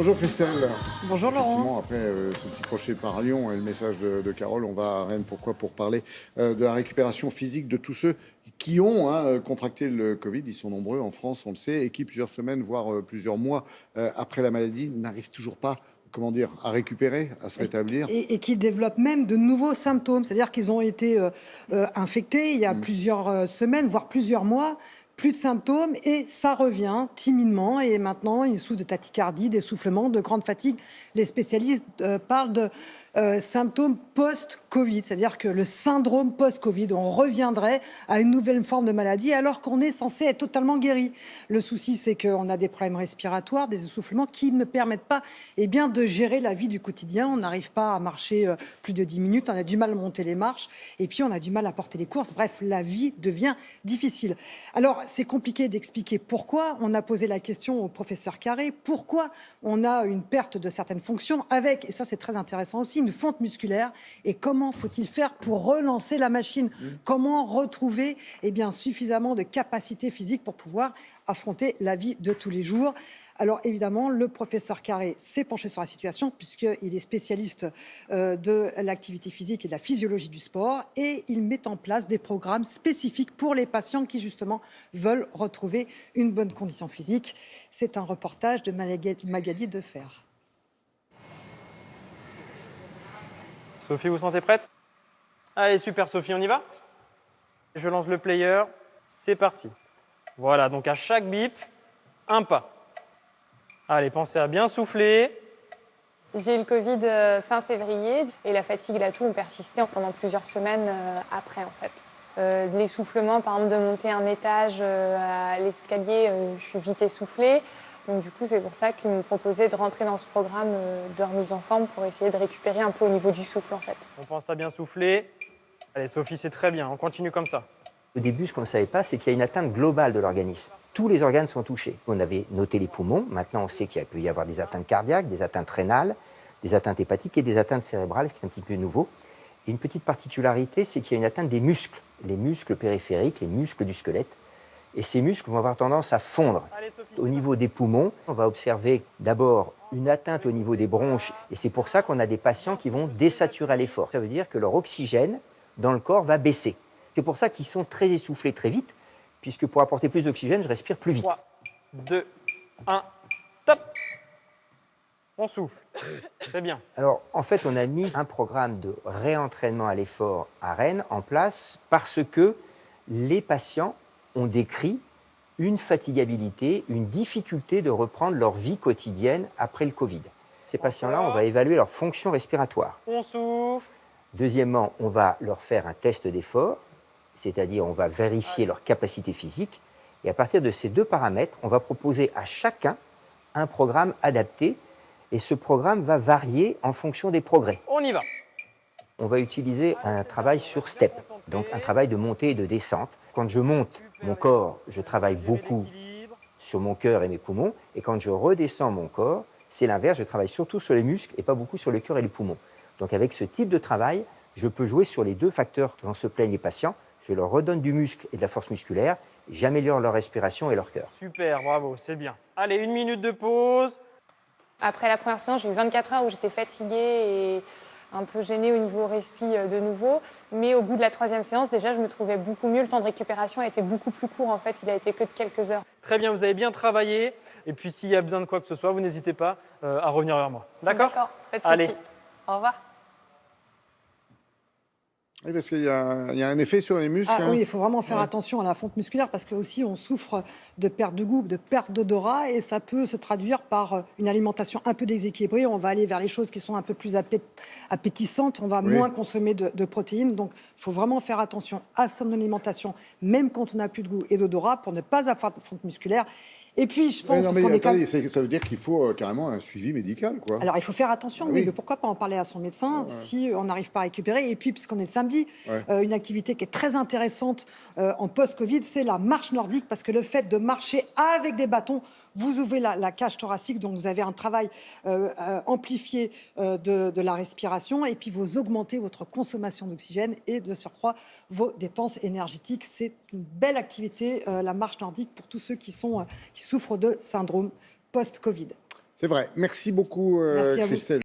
Bonjour Christelle. Bonjour Laurent. Effectivement, après ce petit crochet par Lyon et le message de Carole, on va à Rennes. Pourquoi ? Pour parler de la récupération physique de tous ceux qui ont contracté le Covid. Ils sont nombreux en France, on le sait, et qui plusieurs semaines, voire plusieurs mois après la maladie, n'arrivent toujours pas à récupérer, à se rétablir. Et qui développent même de nouveaux symptômes. C'est-à-dire qu'ils ont été infectés il y a plusieurs semaines, voire plusieurs mois. Plus de symptômes et ça revient timidement. Et maintenant, ils souffrent de tachycardie, d'essoufflement, de grande fatigue. Les spécialistes parlent de symptômes post-Covid, c'est-à-dire que le syndrome post-Covid, on reviendrait à une nouvelle forme de maladie alors qu'on est censé être totalement guéri. Le souci, c'est qu'on a des problèmes respiratoires, des essoufflements qui ne permettent pas de gérer la vie du quotidien. On n'arrive pas à marcher plus de 10 minutes, on a du mal à monter les marches et puis on a du mal à porter les courses. Bref, la vie devient difficile. Alors, c'est compliqué d'expliquer pourquoi. On a posé la question au professeur Carré, pourquoi on a une perte de certaines fonctions avec, et ça c'est très intéressant aussi, une fonte musculaire. Et comment faut-il faire pour relancer la machine ? Comment retrouver suffisamment de capacité physique pour pouvoir affronter la vie de tous les jours ? Alors évidemment, le professeur Carré s'est penché sur la situation puisqu'il est spécialiste de l'activité physique et de la physiologie du sport et il met en place des programmes spécifiques pour les patients qui justement veulent retrouver une bonne condition physique. C'est un reportage de Magali Defer. Sophie, vous sentez prête ? Allez, super Sophie, on y va ? Je lance le player, c'est parti. Voilà, donc à chaque bip, un pas. Allez, pensez à bien souffler. J'ai eu le Covid fin février et la fatigue et la toux ont persisté pendant plusieurs semaines après en fait. L'essoufflement, par exemple de monter un étage à l'escalier, je suis vite essoufflée. Donc du coup, c'est pour ça qu'ils m'ont proposé de rentrer dans ce programme de remise en forme pour essayer de récupérer un peu au niveau du souffle en fait. On pense à bien souffler. Allez Sophie, c'est très bien, on continue comme ça. Au début, ce qu'on ne savait pas, c'est qu'il y a une atteinte globale de l'organisme. Tous les organes sont touchés. On avait noté les poumons. Maintenant, on sait qu'il peut y avoir des atteintes cardiaques, des atteintes rénales, des atteintes hépatiques et des atteintes cérébrales, ce qui est un petit peu nouveau. Et une petite particularité, c'est qu'il y a une atteinte des muscles, les muscles périphériques, les muscles du squelette. Et ces muscles vont avoir tendance à fondre. Allez, Sophie, au niveau des poumons, on va observer d'abord une atteinte au niveau des bronches. Et c'est pour ça qu'on a des patients qui vont désaturer à l'effort. Ça veut dire que leur oxygène dans le corps va baisser. C'est pour ça qu'ils sont très essoufflés très vite, puisque pour apporter plus d'oxygène, je respire plus vite. 3, 2, 1, top. On souffle, c'est bien. Alors, en fait, on a mis un programme de réentraînement à l'effort à Rennes en place parce que les patients ont décrit une fatigabilité, une difficulté de reprendre leur vie quotidienne après le Covid. Ces patients-là, on va évaluer leur fonction respiratoire. On souffle. Deuxièmement, on va leur faire un test d'effort, c'est-à-dire on va vérifier leur capacité physique. Et à partir de ces deux paramètres, on va proposer à chacun un programme adapté. Et ce programme va varier en fonction des progrès. On y va. On va utiliser un travail sur step, donc un travail de montée et de descente. Quand je monte mon corps, je travaille beaucoup sur mon cœur et mes poumons. Et quand je redescends mon corps, c'est l'inverse, je travaille surtout sur les muscles et pas beaucoup sur le cœur et les poumons. Donc avec ce type de travail, je peux jouer sur les deux facteurs dont se plaignent les patients. Je leur redonne du muscle et de la force musculaire. J'améliore leur respiration et leur cœur. Super, bravo, c'est bien. Allez, 1 minute de pause. Après la première séance, j'ai eu 24 heures où j'étais fatiguée et un peu gênée au niveau respi de nouveau. Mais au bout de la 3e séance, déjà, je me trouvais beaucoup mieux. Le temps de récupération a été beaucoup plus court. En fait, il a été que de quelques heures. Très bien, vous avez bien travaillé. Et puis, s'il y a besoin de quoi que ce soit, vous n'hésitez pas à revenir vers moi. D'accord ? D'accord, pas de souci. Allez. Au revoir. Oui, parce qu'il y a un effet sur les muscles. Oui, il faut vraiment faire attention à la fonte musculaire parce que aussi on souffre de perte de goût, de perte d'odorat et ça peut se traduire par une alimentation un peu déséquilibrée. On va aller vers les choses qui sont un peu plus appétissantes, on va moins consommer de protéines. Donc, il faut vraiment faire attention à son alimentation, même quand on n'a plus de goût et d'odorat, pour ne pas avoir de fonte musculaire. Et puis, je pense... Ça veut dire qu'il faut carrément un suivi médical, quoi. Alors, il faut faire attention, mais pourquoi pas en parler à son médecin si on n'arrive pas à récupérer. Et puis, puisqu'on est le samedi, une activité qui est très intéressante en post-Covid, c'est la marche nordique, parce que le fait de marcher avec des bâtons, vous ouvrez la cage thoracique, donc vous avez un travail amplifié de la respiration, et puis vous augmentez votre consommation d'oxygène et de surcroît vos dépenses énergétiques. C'est une belle activité, la marche nordique, pour tous ceux qui souffrent de syndrome post-Covid. C'est vrai. Merci beaucoup, Merci à vous. Christelle.